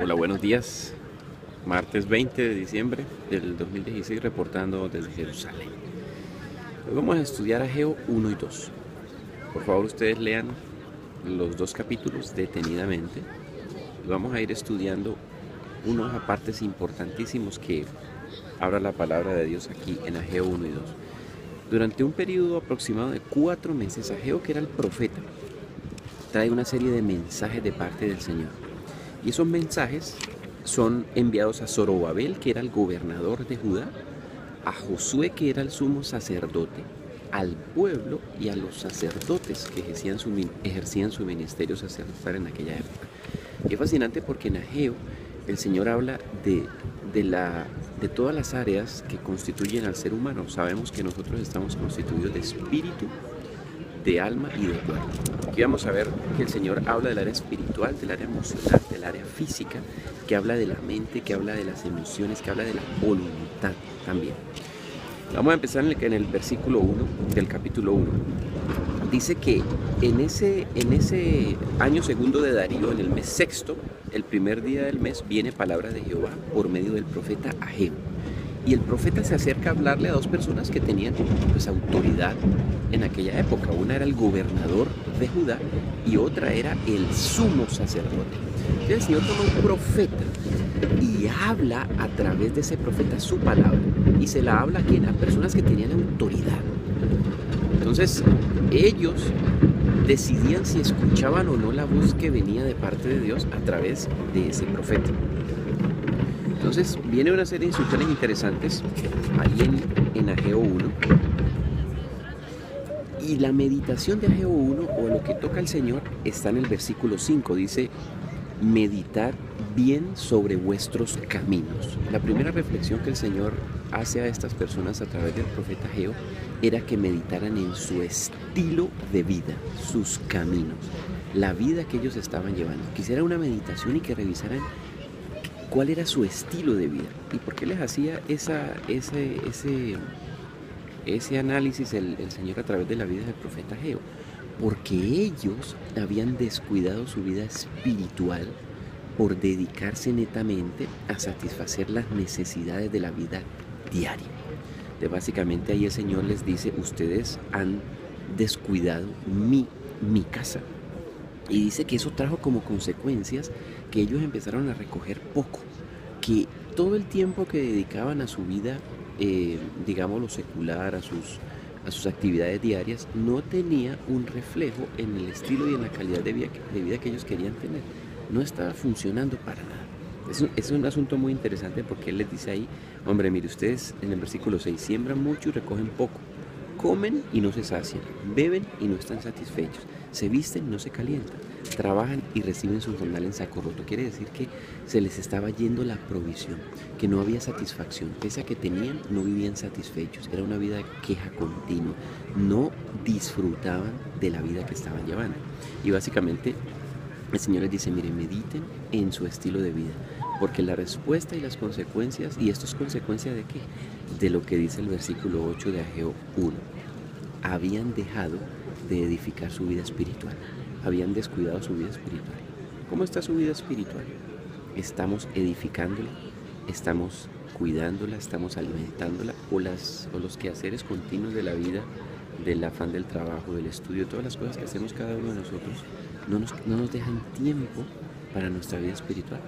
Hola, buenos días. Martes 20 de diciembre del 2016, reportando desde Jerusalén. Hoy vamos a estudiar Ageo 1 y 2. Por favor, ustedes lean los dos capítulos detenidamente. Vamos a ir estudiando unos apartes importantísimos que habla la palabra de Dios aquí en Ageo 1 y 2. Durante un periodo aproximado de 4 meses, Ageo, que era el profeta, trae una serie de mensajes de parte del Señor. Y esos mensajes son enviados a Zorobabel, que era el gobernador de Judá, a Josué, que era el sumo sacerdote, al pueblo y a los sacerdotes que ejercían su ministerio sacerdotal en aquella época. Y es fascinante porque en Ageo el Señor habla de todas las áreas que constituyen al ser humano. Sabemos que nosotros estamos constituidos de espíritu, de alma y de cuerpo. Aquí vamos a ver que el Señor habla del área espiritual, del área emocional, del área física, que habla de la mente, que habla de las emociones, que habla de la voluntad también. Vamos a empezar en el versículo 1 del capítulo 1. Dice que en ese año segundo de Darío, en el mes sexto, el primer día del mes, viene palabra de Jehová por medio del profeta Ageo. Y el profeta se acerca a hablarle a dos personas que tenían pues autoridad en aquella época. Una era el gobernador de Judá y otra era el sumo sacerdote. Entonces el Señor toma un profeta y habla a través de ese profeta su palabra. Y se la habla a personas que tenían autoridad. Entonces ellos decidían si escuchaban o no la voz que venía de parte de Dios a través de ese profeta. Entonces viene una serie de instrucciones interesantes ahí en Ageo 1. Y la meditación de Ageo 1, o lo que toca el Señor, está en el versículo 5. Dice, meditar bien sobre vuestros caminos. La primera reflexión que el Señor hace a estas personas a través del profeta Ageo era que meditaran en su estilo de vida, sus caminos, la vida que ellos estaban llevando. Quisiera una meditación y que revisaran cuál era su estilo de vida y por qué les hacía ese análisis el Señor a través de la vida del profeta Ageo. Porque ellos habían descuidado su vida espiritual por dedicarse netamente a satisfacer las necesidades de la vida diaria. Básicamente ahí el Señor les dice, ustedes han descuidado mi casa. Y dice que eso trajo como consecuencias que ellos empezaron a recoger poco, que todo el tiempo que dedicaban a su vida, digamos lo secular, a sus actividades diarias, no tenía un reflejo en el estilo y en la calidad de vida que ellos querían tener. No estaba funcionando para nada. Es un asunto muy interesante porque él les dice ahí, hombre, mire, ustedes en el versículo 6 siembran mucho y recogen poco. Comen y no se sacian, beben y no están satisfechos, se visten y no se calientan, trabajan y reciben su jornal en saco roto. Quiere decir que se les estaba yendo la provisión, que no había satisfacción, pese a que tenían, no vivían satisfechos, era una vida de queja continua, no disfrutaban de la vida que estaban llevando. Y básicamente el Señor les dice, miren, mediten en su estilo de vida, porque la respuesta y las consecuencias, y esto es consecuencia de qué, de lo que dice el versículo 8 de Ageo 1. Habían dejado de edificar su vida espiritual, habían descuidado su vida espiritual. ¿Cómo está su vida espiritual? ¿Estamos edificándola? ¿Estamos cuidándola? ¿Estamos alimentándola? ¿O los quehaceres continuos de la vida, del afán del trabajo, del estudio, todas las cosas que hacemos cada uno de nosotros, no nos dejan tiempo para nuestra vida espiritual?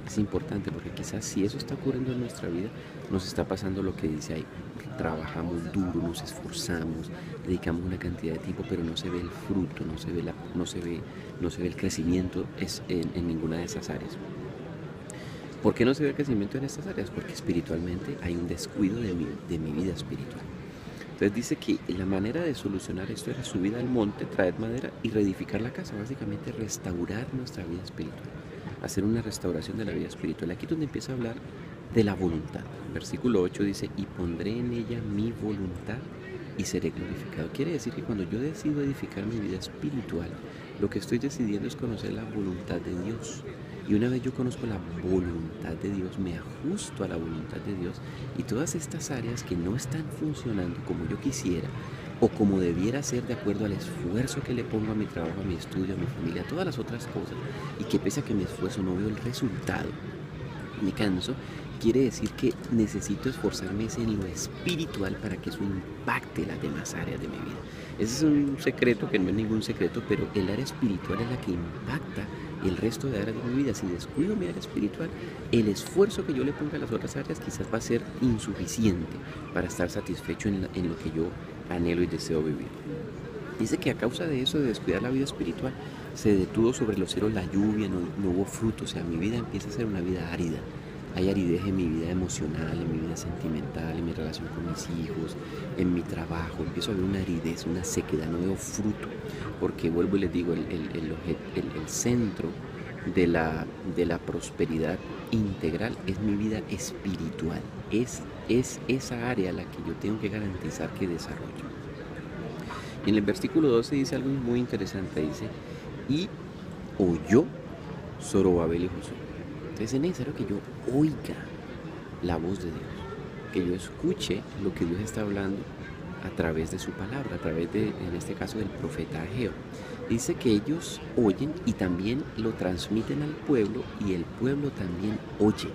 Es importante porque quizás si eso está ocurriendo en nuestra vida, nos está pasando lo que dice ahí. Trabajamos duro, nos esforzamos, dedicamos una cantidad de tiempo, pero no se ve el fruto, no se ve el crecimiento en ninguna de esas áreas. ¿Por qué no se ve el crecimiento en estas áreas? Porque espiritualmente hay un descuido de mi vida espiritual. Entonces dice que la manera de solucionar esto era subir al monte, traer madera y reedificar la casa, básicamente restaurar nuestra vida espiritual, hacer una restauración de la vida espiritual. Aquí es donde empieza a hablar de la voluntad. Versículo 8 dice, y pondré en ella mi voluntad y seré glorificado. Quiere decir que cuando yo decido edificar mi vida espiritual, lo que estoy decidiendo es conocer la voluntad de Dios. Y una vez yo conozco la voluntad de Dios, me ajusto a la voluntad de Dios y todas estas áreas que no están funcionando como yo quisiera, o como debiera ser de acuerdo al esfuerzo que le pongo a mi trabajo, a mi estudio, a mi familia, a todas las otras cosas, y que pese a que me esfuerzo no veo el resultado, me canso, quiere decir que necesito esforzarme en lo espiritual para que eso impacte las demás áreas de mi vida. Ese es un secreto que no es ningún secreto, pero el área espiritual es la que impacta el resto de áreas de mi vida. Si descuido mi área espiritual, el esfuerzo que yo le ponga a las otras áreas quizás va a ser insuficiente para estar satisfecho en lo que yo anhelo y deseo vivir. Dice que a causa de eso, de descuidar la vida espiritual, se detuvo sobre los cielos la lluvia, no hubo fruto, o sea, mi vida empieza a ser una vida árida. Hay aridez en mi vida emocional, en mi vida sentimental, en mi relación con mis hijos, en mi trabajo. Empiezo a ver una aridez, una sequedad, no veo fruto. Porque vuelvo y les digo, el centro de la prosperidad integral es mi vida espiritual. Es esa área a la que yo tengo que garantizar que desarrollo. En el versículo 12 dice algo muy interesante, dice, y oyó Zorobabel y Josué. Entonces es necesario que yo oiga la voz de Dios, que yo escuche lo que Dios está hablando a través de su palabra, a través de, en este caso, del profeta Ageo. Dice que ellos oyen y también lo transmiten al pueblo, y el pueblo también oye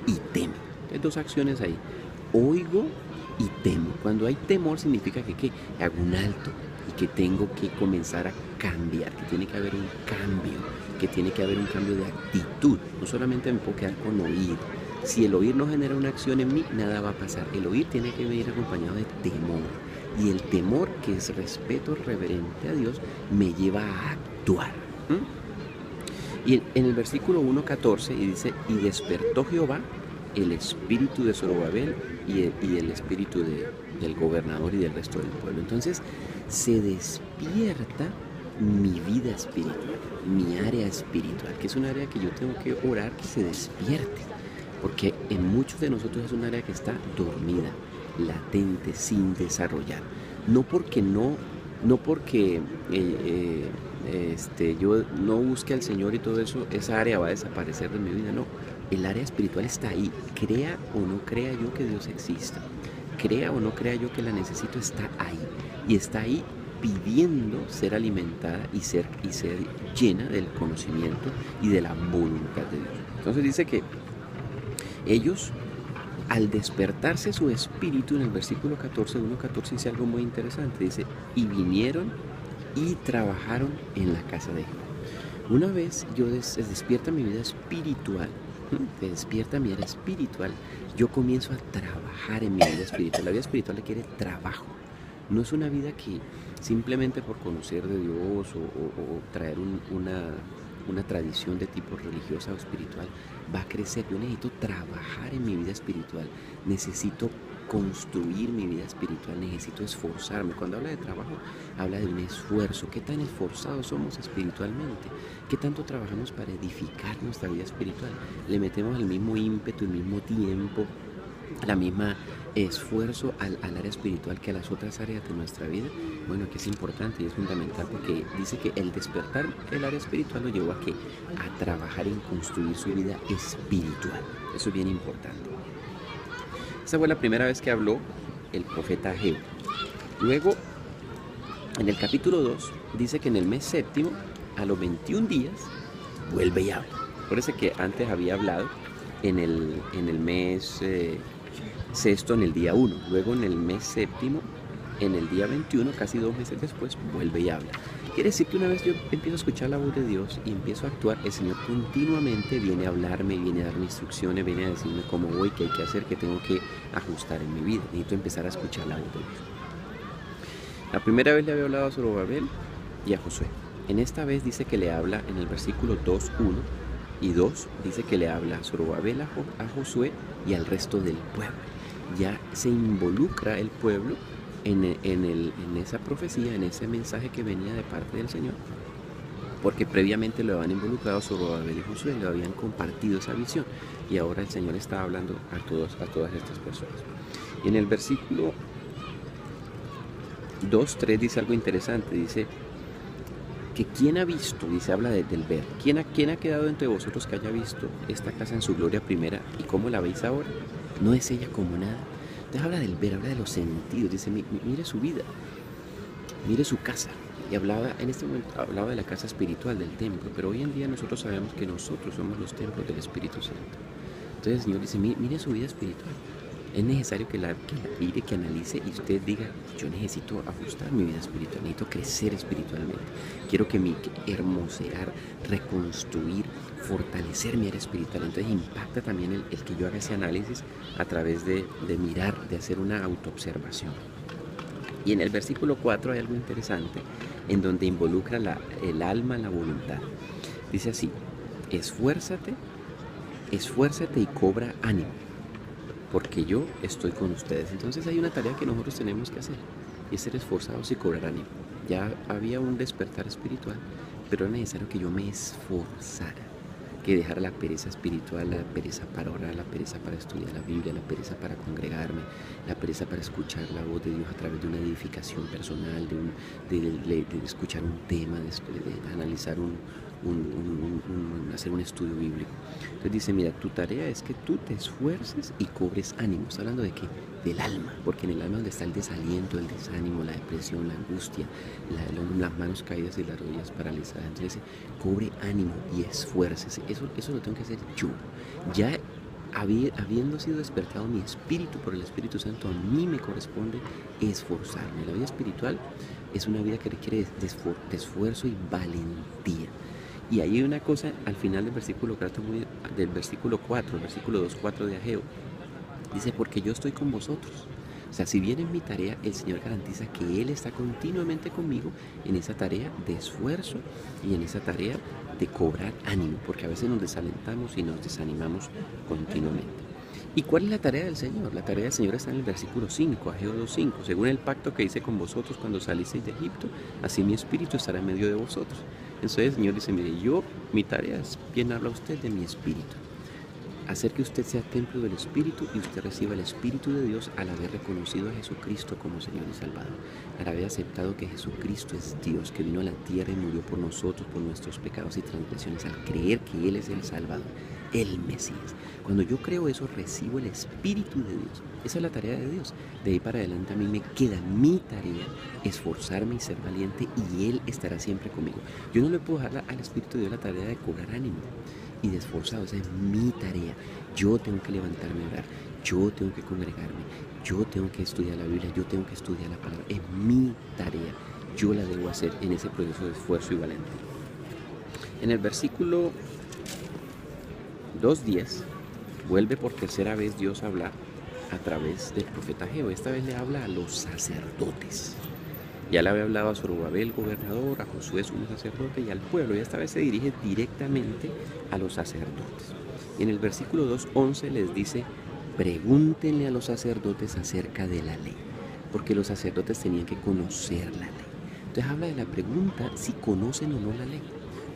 y teme. Hay dos acciones ahí, oigo y temo. Cuando hay temor significa que hago un alto y que tengo que comenzar a cambiar, que tiene que haber un cambio, que tiene que haber un cambio de actitud. No solamente me puedo quedar con oír. Si el oír no genera una acción en mí, nada va a pasar. El oír tiene que venir acompañado de temor. Y el temor, que es respeto reverente a Dios, me lleva a actuar. Y en el versículo 1:14 y dice, y despertó Jehová el espíritu de Zorobabel y el espíritu del gobernador y del resto del pueblo. Entonces se despierta mi vida espiritual, mi área espiritual, que es un área que yo tengo que orar que se despierte, porque en muchos de nosotros es un área que está dormida, latente, sin desarrollar. No porque yo no busque al Señor y todo eso, esa área va a desaparecer de mi vida, no. El área espiritual está ahí, crea o no crea yo que Dios existe, crea o no crea yo que la necesito, está ahí, y está ahí pidiendo ser alimentada y ser llena del conocimiento y de la voluntad de Dios. Entonces dice que ellos, al despertarse su espíritu, en el versículo 1:14 dice algo muy interesante, dice, y vinieron y trabajaron en la casa de Jehová. Una vez se despierta mi vida espiritual, se despierta mi área espiritual, yo comienzo a trabajar en mi vida espiritual. La vida espiritual requiere trabajo. No es una vida que simplemente por conocer de Dios o traer una tradición de tipo religiosa o espiritual va a crecer. Yo necesito trabajar en mi vida espiritual, necesito construir mi vida espiritual, necesito esforzarme. Cuando habla de trabajo, habla de un esfuerzo. ¿Qué tan esforzados somos espiritualmente? ¿Qué tanto trabajamos para edificar nuestra vida espiritual? ¿Le metemos el mismo ímpetu, el mismo tiempo, la misma esfuerzo al área espiritual que a las otras áreas de nuestra vida? Bueno, que es importante y es fundamental, porque dice que el despertar el área espiritual lo llevó a trabajar en construir su vida espiritual. Eso es bien importante. Esa fue la primera vez que habló el profeta Ageo. Luego, en el capítulo 2, dice que en el mes séptimo, a los 21 días, vuelve y habla. Por eso que antes había hablado en el mes sexto, en el día 1. Luego en el mes séptimo, en el día 21, casi 2 meses después, vuelve y habla. Quiere decir que una vez yo empiezo a escuchar la voz de Dios y empiezo a actuar, el Señor continuamente viene a hablarme, viene a darme instrucciones, viene a decirme cómo voy, qué hay que hacer, qué tengo que ajustar en mi vida. Necesito empezar a escuchar la voz de Dios. La primera vez le había hablado a Zorobabel y a Josué. En esta vez dice que le habla en el versículo 2, 1 y 2, dice que le habla a Zorobabel, a Josué y al resto del pueblo. Ya se involucra el pueblo en esa profecía, en ese mensaje que venía de parte del Señor, porque previamente lo habían involucrado Zorobabel y Josué, le habían compartido esa visión, y ahora el Señor está hablando a todas estas personas. Y en el versículo 2, 3 dice algo interesante, dice que ¿quién ha visto? Dice, habla del ver. ¿Quién ha quedado entre vosotros que haya visto esta casa en su gloria primera y cómo la veis ahora? ¿No es ella como nada? Entonces habla del ver, habla de los sentidos, dice, mire su vida. mire su casa. Y hablaba, en este momento hablaba de la casa espiritual, del templo, pero hoy en día nosotros sabemos que nosotros somos los templos del Espíritu Santo. Entonces el Señor dice, mire su vida espiritual. Es necesario que la mire, que analice y usted diga, yo necesito ajustar mi vida espiritual, necesito crecer espiritualmente. Quiero que hermosear, reconstruir, fortalecer mi área espiritual. Entonces impacta también el que yo haga ese análisis a través de mirar, de hacer una autoobservación. Y en el versículo 4 hay algo interesante en donde involucra el alma, la voluntad. Dice así, esfuérzate y cobra ánimo, porque yo estoy con ustedes. Entonces hay una tarea que nosotros tenemos que hacer, y es ser esforzados y cobrar ánimo. Ya había un despertar espiritual, pero era necesario que yo me esforzara, que dejara la pereza espiritual, la pereza para orar, la pereza para estudiar la Biblia, la pereza para congregarme, la pereza para escuchar la voz de Dios a través de una edificación personal, de escuchar un tema, de analizar hacer un estudio bíblico. Entonces dice, mira, tu tarea es que tú te esfuerces y cobres ánimo. Está hablando de qué? Del alma, porque en el alma donde está el desaliento, el desánimo, la depresión, la angustia, las manos caídas y las rodillas paralizadas. Entonces dice, cobre ánimo y esfuércese. Eso lo tengo que hacer yo. Ya habiendo sido despertado mi espíritu por el Espíritu Santo, a mí me corresponde esforzarme. La vida espiritual es una vida que requiere de esfuerzo y valentía. Y hay una cosa al final del versículo 4, el versículo 2:4 de Ageo, dice, porque yo estoy con vosotros. O sea, si bien es mi tarea, el Señor garantiza que Él está continuamente conmigo en esa tarea de esfuerzo y en esa tarea de cobrar ánimo, porque a veces nos desalentamos y nos desanimamos continuamente. ¿Y cuál es la tarea del Señor? La tarea del Señor está en el versículo 5, Ageo 2:5. Según el pacto que hice con vosotros cuando salisteis de Egipto, así mi espíritu estará en medio de vosotros. Entonces el Señor dice, mire, mi tarea es, bien habla usted de mi espíritu. Hacer que usted sea templo del Espíritu y usted reciba el Espíritu de Dios al haber reconocido a Jesucristo como Señor y Salvador, al haber aceptado que Jesucristo es Dios, que vino a la tierra y murió por nosotros, por nuestros pecados y transgresiones, al creer que Él es el Salvador, el Mesías. Cuando yo creo eso, recibo el Espíritu de Dios. Esa es la tarea de Dios. De ahí para adelante a mí me queda mi tarea, esforzarme y ser valiente, y Él estará siempre conmigo. Yo no le puedo dejar al Espíritu de Dios la tarea de cobrar ánimo y de esforzado. Esa es mi tarea. Yo tengo que levantarme a orar, yo tengo que congregarme, yo tengo que estudiar la Biblia, yo tengo que estudiar la palabra. Es mi tarea, yo la debo hacer en ese proceso de esfuerzo y valentía. En el versículo 2:10 vuelve por tercera vez Dios a hablar a través del profeta Ageo. Esta vez le habla a los sacerdotes. Ya le había hablado a Zorobabel, gobernador, a Josué, sumo sacerdote, y al pueblo. Y esta vez se dirige directamente a los sacerdotes. Y en el versículo 2:11 les dice, pregúntenle a los sacerdotes acerca de la ley, porque los sacerdotes tenían que conocer la ley. Entonces habla de la pregunta si conocen o no la ley.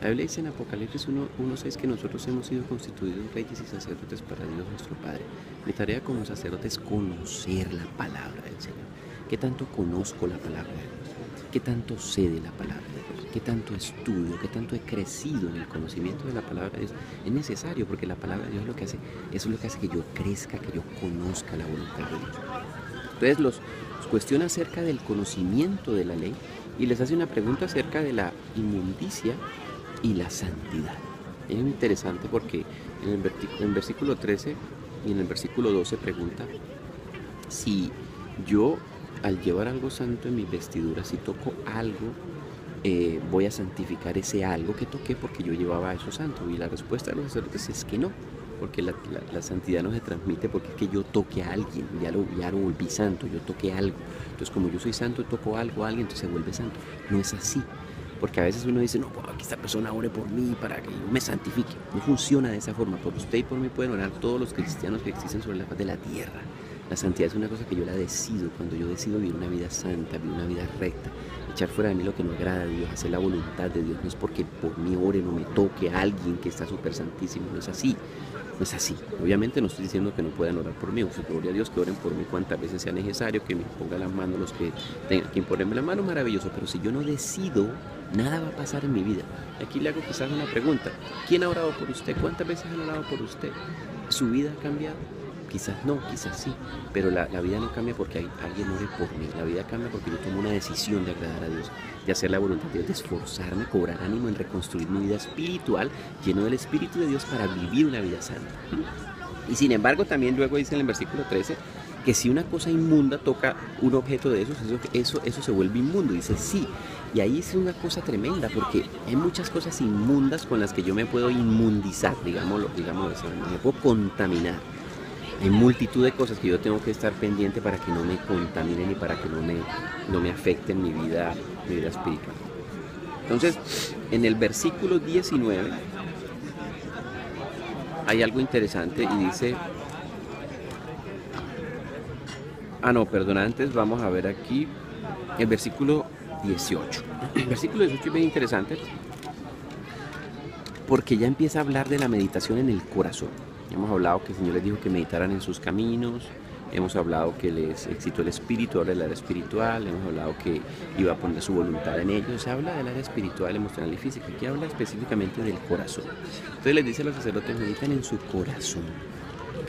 La Biblia dice en Apocalipsis 1:6 que nosotros hemos sido constituidos reyes y sacerdotes para Dios nuestro Padre. Mi tarea como sacerdote es conocer la palabra del Señor. ¿Qué tanto conozco la palabra de Dios? ¿Qué tanto sé de la palabra de Dios? ¿Qué tanto estudio? ¿Qué tanto he crecido en el conocimiento de la palabra de Dios? Es necesario, porque la palabra de Dios eso es lo que hace que yo crezca, que yo conozca la voluntad de Dios. Entonces los cuestiona acerca del conocimiento de la ley y les hace una pregunta acerca de la inmundicia y la santidad. Es interesante porque en el versículo 13 y en el versículo 12 pregunta si yo, al llevar algo santo en mis vestiduras, si toco algo, voy a santificar ese algo que toqué porque yo llevaba eso santo. Y la respuesta de los sacerdotes es que no, porque la santidad no se transmite porque es que yo toque a alguien, ya lo volví santo, yo toqué algo. Entonces, como yo soy santo, toco algo a alguien, entonces se vuelve santo. No es así. Porque a veces uno dice, no, que esta persona ore por mí para que yo me santifique. No funciona de esa forma. Por usted y por mí pueden orar todos los cristianos que existen sobre la faz de la tierra. La santidad es una cosa que yo la decido. Cuando yo decido vivir una vida santa, vivir una vida recta, echar fuera de mí lo que no agrada a Dios, hacer la voluntad de Dios. No es porque por mí ore, no me toque a alguien que está súper santísimo. No es así. No es así. Obviamente no estoy diciendo que no puedan orar por mí. O sea, gloria a Dios, que oren por mí cuantas veces sea necesario, que me pongan las manos los que tengan que imponerme las manos, maravilloso. Pero si yo no decido, nada va a pasar en mi vida. Aquí le hago quizás una pregunta. ¿Quién ha orado por usted? ¿Cuántas veces han orado por usted? ¿Su vida ha cambiado? quizás no, quizás sí, pero la vida no cambia porque alguien ore por mí. La vida cambia porque yo tomo una decisión de agradar a Dios, de hacer la voluntad de Dios, de esforzarme, cobrar ánimo en reconstruir mi vida espiritual, lleno del Espíritu de Dios para vivir una vida santa. Y sin embargo, también luego dice en el versículo 13 que si una cosa inmunda toca un objeto de esos, eso se vuelve inmundo. Dice sí. Y ahí es una cosa tremenda, porque hay muchas cosas inmundas con las que yo me puedo inmundizar, digámoslo de esa manera, me puedo contaminar. Hay multitud de cosas que yo tengo que estar pendiente para que no me contaminen y para que no me afecten mi vida espiritual. Entonces, en el versículo 19 hay algo interesante y dice... antes vamos a ver aquí el versículo 18. El versículo 18 es bien interesante porque ya empieza a hablar de la meditación en el corazón. Hemos hablado que el Señor les dijo que meditaran en sus caminos, hemos hablado que les excitó el espíritu, habla del área espiritual, hemos hablado que iba a poner su voluntad en ellos, habla del área espiritual, emocional y física, aquí habla específicamente del corazón. Entonces les dice a los sacerdotes, mediten en su corazón,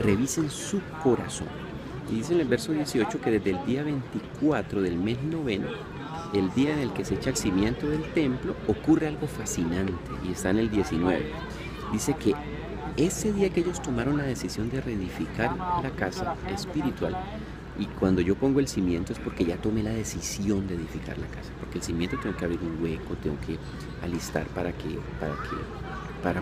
revisen su corazón. Y dice en el verso 18 que desde el día 24 del mes noveno, el día en el que se echa el cimiento del templo, ocurre algo fascinante, y está en el 19. Dice que ese día que ellos tomaron la decisión de reedificar la casa espiritual, y cuando yo pongo el cimiento es porque ya tomé la decisión de edificar la casa, porque el cimiento tengo que abrir un hueco, tengo que alistar para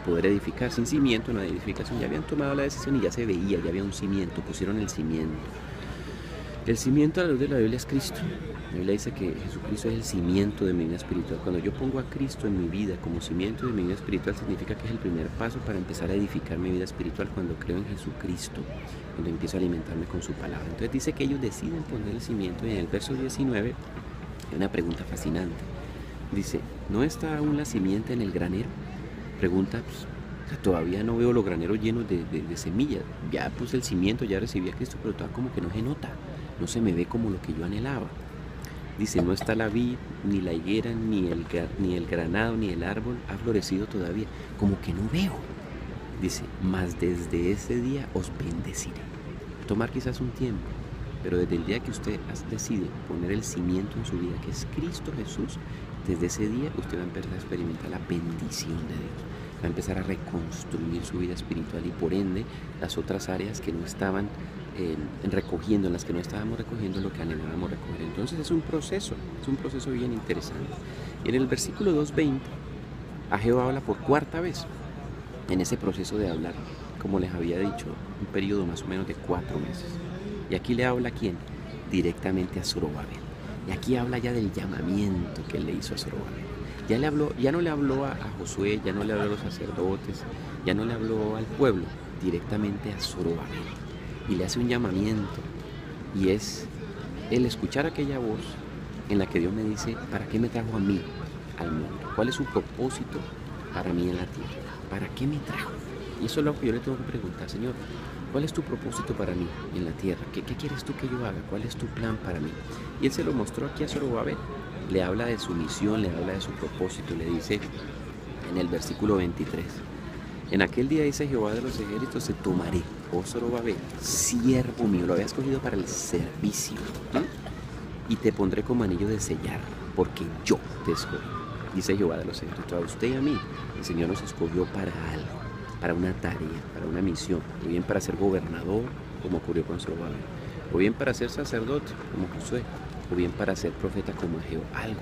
poder edificar. Sin cimiento no hay edificación. Ya habían tomado la decisión y ya se veía, ya había un cimiento, pusieron el cimiento. El cimiento a la luz de la Biblia es Cristo. La Biblia dice que Jesucristo es el cimiento de mi vida espiritual. Cuando yo pongo a Cristo en mi vida como cimiento de mi vida espiritual, significa que es el primer paso para empezar a edificar mi vida espiritual cuando creo en Jesucristo, cuando empiezo a alimentarme con su palabra. Entonces dice que ellos deciden poner el cimiento, y en el verso 19 hay una pregunta fascinante. Dice, ¿no está aún la simiente en el granero? Pregunta, pues, todavía no veo los graneros llenos de semillas. Ya puse el cimiento, ya recibí a Cristo, pero todavía como que no se nota, no se me ve como lo que yo anhelaba. Dice, no está la vid, ni la higuera, ni el granado, ni el árbol ha florecido todavía. Como que no veo. Dice, mas desde ese día os bendeciré. Tomar quizás un tiempo, pero desde el día que usted decide poner el cimiento en su vida, que es Cristo Jesús, desde ese día usted va a empezar a experimentar la bendición de Dios. Va a empezar a reconstruir su vida espiritual y por ende las otras áreas que no estaban recogiendo, en las que no estábamos recogiendo lo que anhelábamos recoger. Entonces es un proceso bien interesante. Y en el versículo 2:20, Ageo habla por cuarta vez en ese proceso de hablar, como les había dicho, un periodo más o menos de 4 meses. Y aquí le habla ¿a quién? Directamente a Zorobabel. Y aquí habla ya del llamamiento que él le hizo a Zorobabel. Ya no le habló a Josué, ya no le habló a los sacerdotes, ya no le habló al pueblo, directamente a Zorobabel. Y le hace un llamamiento, y es el escuchar aquella voz en la que Dios me dice, ¿para qué me trajo a mí al mundo? ¿Cuál es su propósito para mí en la tierra? ¿Para qué me trajo? Y eso es lo que yo le tengo que preguntar, Señor, ¿cuál es tu propósito para mí en la tierra? ¿Qué quieres tú que yo haga? ¿Cuál es tu plan para mí? Y él se lo mostró aquí a Zorobabel. Le habla de su misión, le habla de su propósito, le dice en el versículo 23, en aquel día dice Jehová de los ejércitos, te tomaré, oh Zorobabel, siervo mío, lo había escogido para el servicio, ¿no? Y te pondré como anillo de sellar, porque yo te escogí, dice Jehová de los ejércitos. A usted y a mí, el Señor nos escogió para algo, para una tarea, para una misión, o bien para ser gobernador, como ocurrió con Zorobabel, o bien para ser sacerdote, como Josué, o bien para ser profeta como Ageo. Algo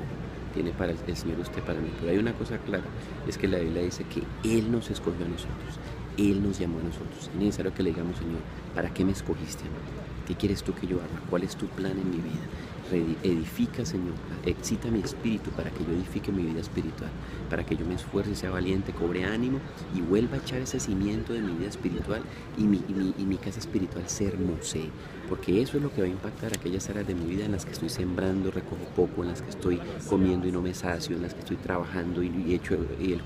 tiene para el Señor usted para mí. Pero hay una cosa clara, es que la Biblia dice que Él nos escogió a nosotros, Él nos llamó a nosotros. Es necesario que le digamos, Señor, ¿para qué me escogiste a mí? ¿Qué quieres tú que yo haga? ¿Cuál es tu plan en mi vida? Edifica, Señor, excita mi espíritu para que yo edifique mi vida espiritual, para que yo me esfuerce, sea valiente, cobre ánimo y vuelva a echar ese cimiento de mi vida espiritual y mi casa espiritual se hermosee, porque eso es lo que va a impactar aquellas áreas de mi vida en las que estoy sembrando, recojo poco, en las que estoy comiendo y no me sacio, en las que estoy trabajando y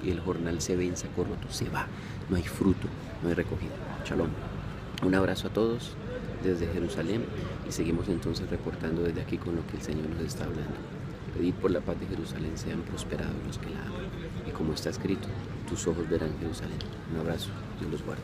el jornal se ve en saco roto, se va, no hay fruto, no hay recogida. Shalom. Un abrazo a todos desde Jerusalén y seguimos entonces reportando desde aquí con lo que el Señor nos está hablando. Pedid por la paz de Jerusalén sean prosperados los que la aman. Y como está escrito, tus ojos verán Jerusalén. Un abrazo, Dios los guarde.